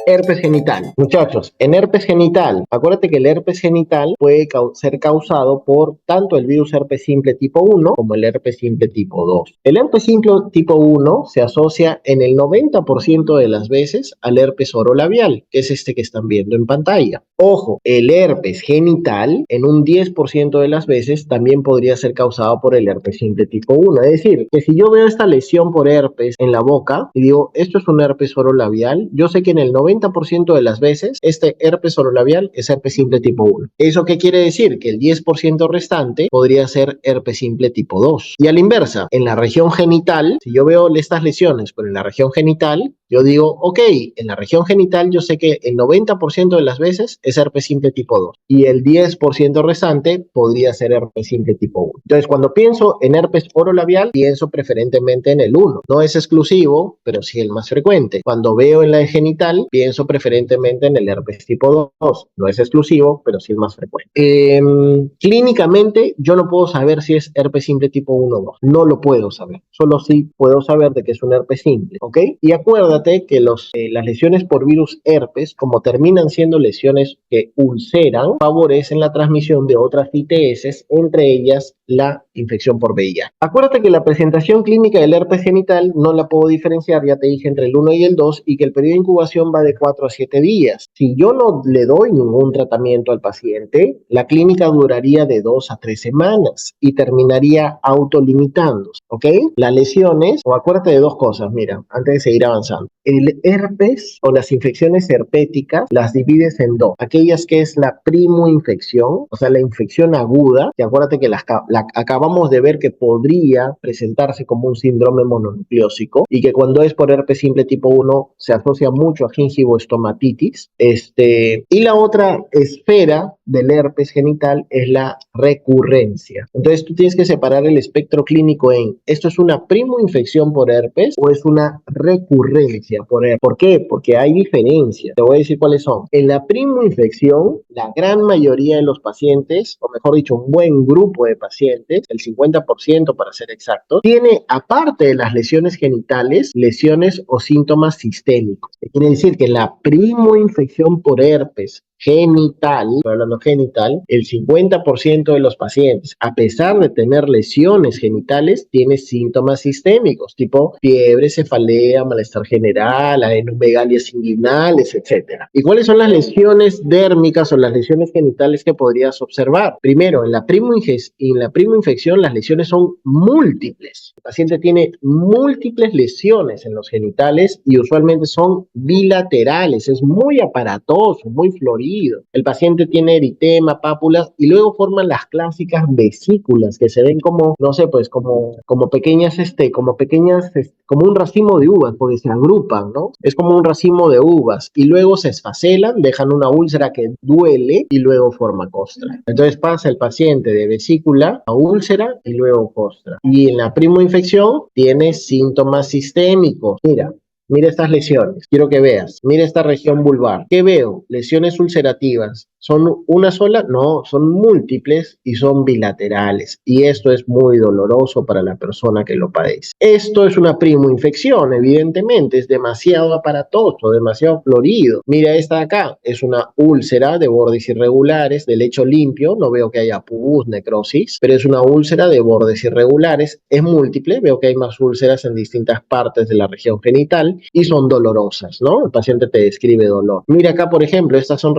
Herpes genital. Muchachos, en herpes genital, acuérdate que el herpes genital puede ser causado por tanto el virus herpes simple tipo 1 como el herpes simple tipo 2. El herpes simple tipo 1 se asocia en el 90% de las veces al herpes orolabial, que es este que están viendo en pantalla. Ojo, el herpes genital en un 10% de las veces también podría ser causado por el herpes simple tipo 1. Es decir, que si yo veo esta lesión por herpes en la boca y digo, esto es un herpes orolabial, yo sé que en el 90% de las veces este herpes orolabial es herpes simple tipo 1. ¿Eso qué quiere decir? Que el 10% restante podría ser herpes simple tipo 2. Y a la inversa, en la región genital, si yo veo estas lesiones, pero en la región genital, yo digo, ok, en la región genital yo sé que el 90% de las veces es herpes simple tipo 2 y el 10% restante podría ser herpes simple tipo 1. Entonces, cuando pienso en herpes orolabial, pienso preferentemente en el 1. No es exclusivo, pero sí el más frecuente. Cuando veo en la genital, pienso preferentemente en el herpes tipo 2. No es exclusivo, pero sí el más frecuente. Clínicamente, yo no puedo saber si es herpes simple tipo 1 o 2. No lo puedo saber. Solo sí puedo saber de que es un herpes simple, ¿ok? Y acuérdate que las lesiones por virus herpes, como terminan siendo lesiones que ulceran, favorecen la transmisión de otras ITS, entre ellas la infección por VIH. Acuérdate que la presentación clínica del herpes genital no la puedo diferenciar, ya te dije, entre el 1 y el 2, y que el periodo de incubación va de 4 a 7 días. Si yo no le doy ningún tratamiento al paciente, la clínica duraría de 2 a 3 semanas y terminaría autolimitándose, ¿ok? Las lesiones, o acuérdate de dos cosas, mira, antes de seguir avanzando. El herpes o las infecciones herpéticas las divides en dos. Aquellas que es la primoinfección, o sea, la infección aguda, que acuérdate que la acabamos de ver que podría presentarse como un síndrome mononucleósico y que cuando es por herpes simple tipo 1 se asocia mucho a gingivoestomatitis. Y la otra esfera del herpes genital es la recurrencia. Entonces tú tienes que separar el espectro clínico en esto es una primoinfección por herpes o es una recurrencia por herpes. ¿Por qué? Porque hay diferencias. Te voy a decir cuáles son. En la primoinfección, la gran mayoría de los pacientes, o mejor dicho, un buen grupo de pacientes, el 50% para ser exacto, tiene, aparte de las lesiones genitales, lesiones o síntomas sistémicos. Quiere decir que la primoinfección por herpes genital, estoy hablando genital, el 50% de los pacientes, a pesar de tener lesiones genitales, tiene síntomas sistémicos, tipo fiebre, cefalea, malestar general, adenomegalias inguinales, etc. ¿Y cuáles son las lesiones dérmicas o las lesiones genitales que podrías observar? Primero, en la primoinfección las lesiones son múltiples. El paciente tiene múltiples lesiones en los genitales y usualmente son bilaterales, es muy aparatoso, muy florido. El paciente tiene eritema, pápulas y luego forman las clásicas vesículas que se ven como, no sé, pues como pequeñas, como un racimo de uvas, porque se agrupan, ¿no? Es como un racimo de uvas y luego se esfacelan, dejan una úlcera que duele y luego forma costra. Entonces pasa el paciente de vesícula a úlcera y luego costra. Y en la primoinfección tiene síntomas sistémicos. Mira estas lesiones, quiero que veas. Mira esta región vulvar. ¿Qué veo? Lesiones ulcerativas. ¿Son una sola? No, son múltiples y son bilaterales. Y esto es muy doloroso para la persona que lo padece. Esto es una primoinfección, evidentemente. Es demasiado aparatoso, demasiado florido. Mira esta de acá. Es una úlcera de bordes irregulares, de lecho limpio. No veo que haya pus, necrosis, pero es una úlcera de bordes irregulares. Es múltiple. Veo que hay más úlceras en distintas partes de la región genital y son dolorosas, ¿no? El paciente te describe dolor. Mira acá, por ejemplo, estas son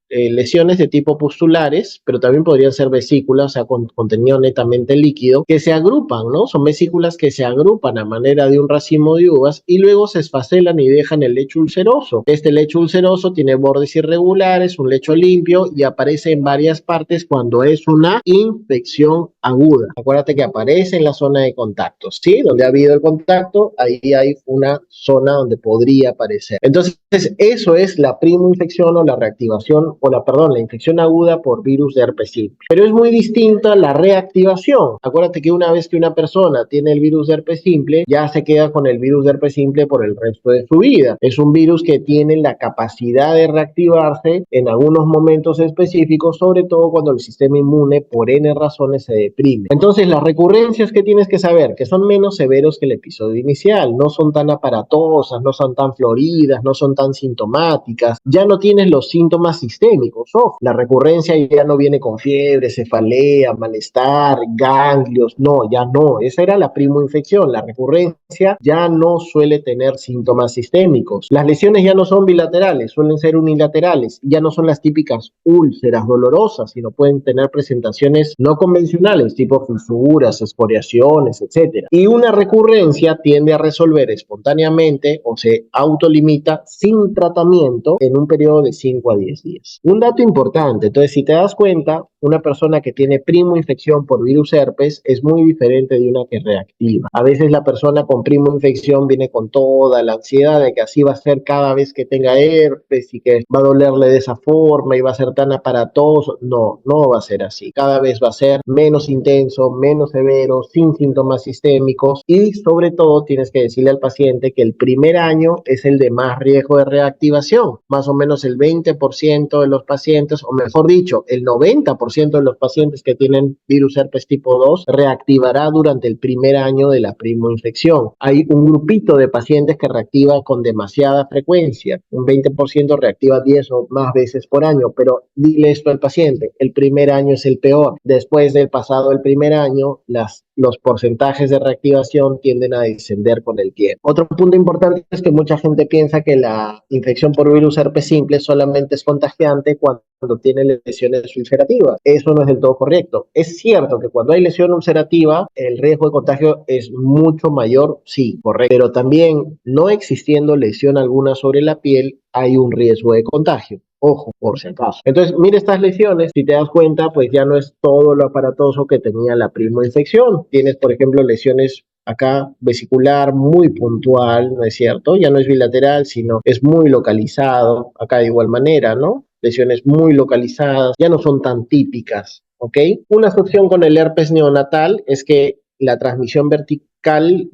lesiones de tipo pustulares, pero también podrían ser vesículas, o sea, con contenido netamente líquido, que se agrupan, ¿no? Son vesículas que se agrupan a manera de un racimo de uvas y luego se esfacelan y dejan el lecho ulceroso. Este lecho ulceroso tiene bordes irregulares, un lecho limpio y aparece en varias partes cuando es una infección aguda. Acuérdate que aparece en la zona de contacto, ¿sí? Donde ha habido el contacto, ahí hay una zona donde podría aparecer. Entonces, eso es la primoinfección o la reactivación la infección aguda por virus de herpes simple. Pero es muy distinta la reactivación. Acuérdate que una vez que una persona tiene el virus de herpes simple, ya se queda con el virus de herpes simple por el resto de su vida. Es un virus que tiene la capacidad de reactivarse en algunos momentos específicos, sobre todo cuando el sistema inmune por N razones se deprime. Entonces, las recurrencias que tienes que saber, que son menos severos que el episodio inicial, no son tan aparatosas, no son tan floridas, no son tan sintomáticas, ya no tienes los síntomas sistémicos. La recurrencia ya no viene con fiebre, cefalea, malestar, ganglios, no, ya no, esa era la primoinfección. La recurrencia ya no suele tener síntomas sistémicos. Las lesiones ya no son bilaterales, suelen ser unilaterales, ya no son las típicas úlceras dolorosas, sino pueden tener presentaciones no convencionales, tipo fisuras, escoriaciones, etc. Y una recurrencia tiende a resolver espontáneamente o se autolimita sin tratamiento en un periodo de 5 a 10 días. Un dato importante, entonces, si te das cuenta, una persona que tiene primoinfección por virus herpes es muy diferente de una que reactiva. A veces la persona con primoinfección viene con toda la ansiedad de que así va a ser cada vez que tenga herpes y que va a dolerle de esa forma y va a ser tan aparatoso. No, no va a ser así. Cada vez va a ser menos intenso, menos severo, sin síntomas sistémicos, y sobre todo tienes que decirle al paciente que el primer año es el de más riesgo de reactivación. Más o menos el 20% de los pacientes, o mejor dicho, el 90% de los pacientes que tienen virus herpes tipo 2 reactivará durante el primer año de la primoinfección. Hay un grupito de pacientes que reactiva con demasiada frecuencia, un 20% reactiva 10 o más veces por año, pero dile esto al paciente: el primer año es el peor. Después del pasado el primer año, los porcentajes de reactivación tienden a descender con el tiempo. Otro punto importante es que mucha gente piensa que la infección por virus herpes simple solamente es contagiante cuando tiene lesiones ulcerativas. Eso no es del todo correcto. Es cierto que cuando hay lesión ulcerativa, el riesgo de contagio es mucho mayor, sí, correcto, pero también no existiendo lesión alguna sobre la piel, hay un riesgo de contagio. Ojo, por si acaso. Entonces, mira estas lesiones, si te das cuenta, pues ya no es todo lo aparatoso que tenía la primoinfección. Tienes, por ejemplo, lesiones acá vesicular muy puntual, ¿no es cierto? Ya no es bilateral, sino es muy localizado, acá de igual manera, ¿no? Lesiones muy localizadas, ya no son tan típicas, ¿ok? Una asociación con el herpes neonatal es que la transmisión vertical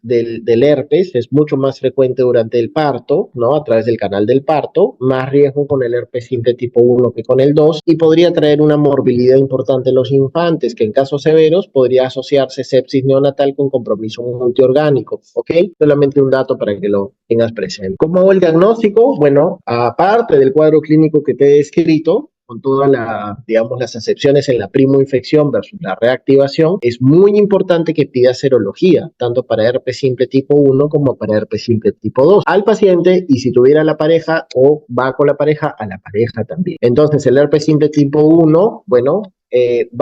del herpes es mucho más frecuente durante el parto, ¿no? A través del canal del parto, más riesgo con el herpes simple tipo 1 que con el 2, y podría traer una morbilidad importante en los infantes, que en casos severos podría asociarse sepsis neonatal con compromiso multiorgánico, ¿ok? Solamente un dato para que lo tengas presente. ¿Cómo hago el diagnóstico? Bueno, aparte del cuadro clínico que te he descrito, con todas las excepciones en la primoinfección versus la reactivación, es muy importante que pida serología, tanto para herpes simple tipo 1 como para herpes simple tipo 2, al paciente, y si tuviera la pareja o va con la pareja, a la pareja también. Entonces, el herpes simple tipo 1, bueno,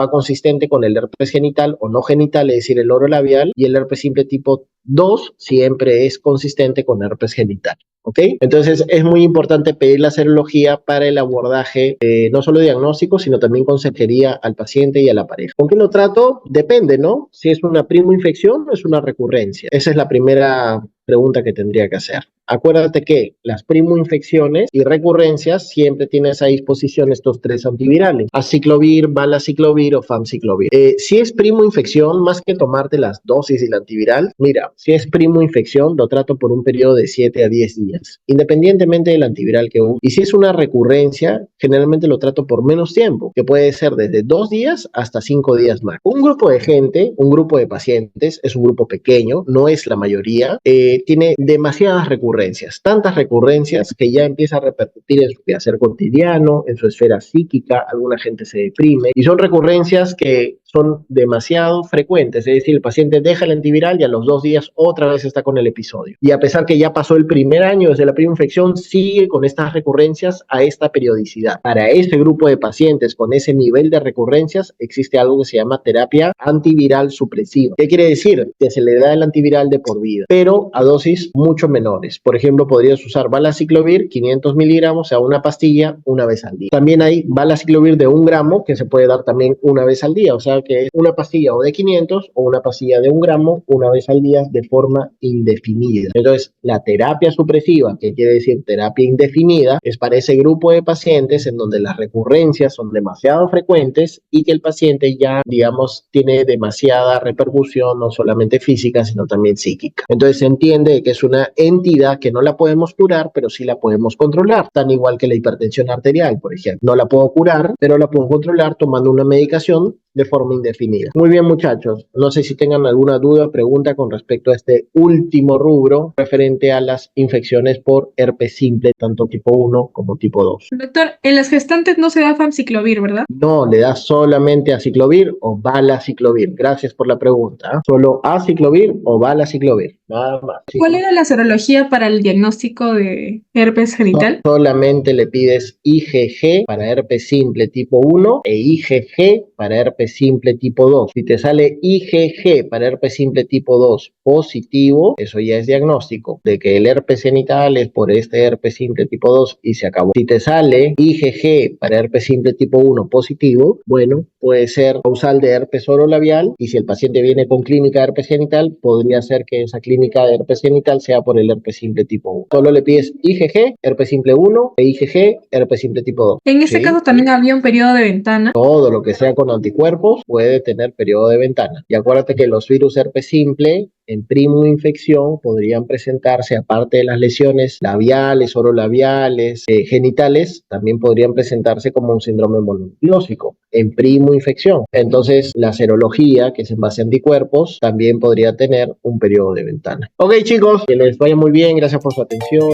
va consistente con el herpes genital o no genital, es decir, el oro-labial, y el herpes simple tipo 2 siempre es consistente con herpes genital. ¿Ok? Entonces es muy importante pedir la serología para el abordaje, no solo diagnóstico, sino también consejería al paciente y a la pareja. ¿Con qué lo trato? Depende, ¿no? Si es una primoinfección o es una recurrencia. Esa es la primera pregunta que tendría que hacer. Acuérdate que las primoinfecciones y recurrencias siempre tienes a disposición estos 3 antivirales: aciclovir, valaciclovir o famciclovir. Si es primoinfección, más que tomarte las dosis del antiviral, mira, si es primoinfección, lo trato por un periodo de 7 a 10 días, independientemente del antiviral que use. Y si es una recurrencia, generalmente lo trato por menos tiempo, que puede ser desde 2 días hasta 5 días más. Un grupo de gente, un grupo de pacientes, es un grupo pequeño, no es la mayoría, tiene demasiadas recurrencias, tantas recurrencias que ya empieza a repercutir en su quehacer cotidiano, en su esfera psíquica, alguna gente se deprime, y son recurrencias que son demasiado frecuentes, es decir, el paciente deja el antiviral y a los 2 días otra vez está con el episodio. Y a pesar que ya pasó el primer año desde la primera infección, sigue con estas recurrencias a esta periodicidad. Para este grupo de pacientes con ese nivel de recurrencias, existe algo que se llama terapia antiviral supresiva. ¿Qué quiere decir? Que se le da el antiviral de por vida, pero a dosis mucho menores. Por ejemplo, podrías usar valaciclovir 500 miligramos, o sea, una pastilla, una vez al día. También hay valaciclovir de 1 gramo que se puede dar también una vez al día, o sea, sea que es una pastilla o de 500 o una pastilla de 1 gramo una vez al día de forma indefinida. Entonces, la terapia supresiva, que quiere decir terapia indefinida, es para ese grupo de pacientes en donde las recurrencias son demasiado frecuentes y que el paciente ya, digamos, tiene demasiada repercusión, no solamente física, sino también psíquica. Entonces, se entiende que es una entidad que no la podemos curar, pero sí la podemos controlar, tan igual que la hipertensión arterial, por ejemplo. No la puedo curar, pero la puedo controlar tomando una medicación de forma indefinida. Muy bien, muchachos. No sé si tengan alguna duda o pregunta con respecto a este último rubro referente a las infecciones por herpes simple, tanto tipo 1 como tipo 2. Doctor, en las gestantes no se da famciclovir, ¿verdad? No, le das solamente aciclovir o valaciclovir. Gracias por la pregunta. Solo aciclovir o valaciclovir. Nada más. Sí. ¿Cuál era la serología para el diagnóstico de herpes genital? Solamente le pides IgG para herpes simple tipo 1 e IgG para herpes simple tipo 2. Si te sale IgG para herpes simple tipo 2 positivo, eso ya es diagnóstico de que el herpes genital es por este herpes simple tipo 2 y se acabó. Si te sale IgG para herpes simple tipo 1 positivo, bueno, puede ser causal de herpes orolabial y si el paciente viene con clínica de herpes genital, podría ser que esa clínica de herpes genital sea por el herpes simple tipo 1. Solo le pides IgG, herpes simple 1 e IgG, herpes simple tipo 2. En ese caso también había un periodo de ventana. Todo lo que sea con anticuerpos puede tener periodo de ventana. Y acuérdate que los virus herpes simple en primo infección podrían presentarse, aparte de las lesiones labiales, orolabiales, genitales, también podrían presentarse como un síndrome mononucleósico en primo infección. Entonces, la serología, que es en base a anticuerpos, también podría tener un periodo de ventana. Ok, chicos, que les vaya muy bien. Gracias por su atención.